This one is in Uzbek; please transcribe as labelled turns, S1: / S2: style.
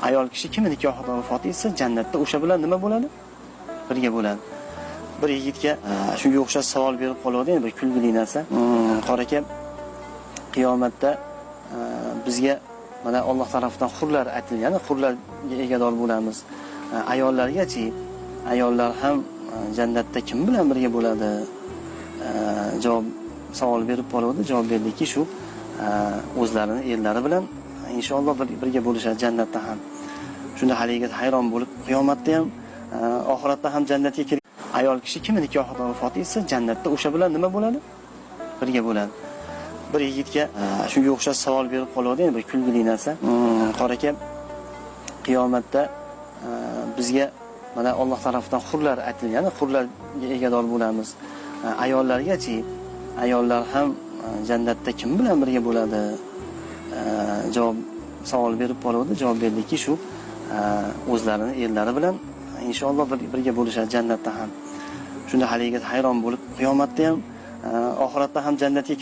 S1: ayol kishi kim nikohida vafot etsa, jannatda o'sha bilan nima bo'ladi? Birga bo'ladi. Bir yigitga shunga o'xshash savol berib qoladi, bir kulgili narsa. Qora aka, qiyomatda bizga mana Alloh tomonidan hurlar aytilgan, hurlarga egador bo'lamiz. Ayollargachi, ayollar ham jannatda kim bilan birga bo'ladi? Javob savol berib qoladi. Javob berdiki, shu o'zlarini erlari bilan inshaalloh birga bo'lishadi jannatda ham. Shunda haliga hayron bo'lib, qiyomatda ham, oxiratda ham jannatga kirib, ayol kishi kim nikohida vafot etsa, jannatda o'sha bilan nima bo'ladi? Birga bo'ladi. Bir yigitga shunga o'xshash savol berib qoladi, bir kulgili narsa. Qora aka, qiyomatda bizga mana Alloh tomonidan hurlar aytilgan, hurlarga egador bo'lamiz. Ayollargachi, ayollar ham jannatda kim bilan birga bo'ladi? Javob savol berib qoladi. Javob berdiki, shu o'zlarini erlari bilan inshaalloh birga bo'lishadi jannatda ham. Shunda haliga hayron bo'lib, qiyomatda ham, oxiratda ham jannatga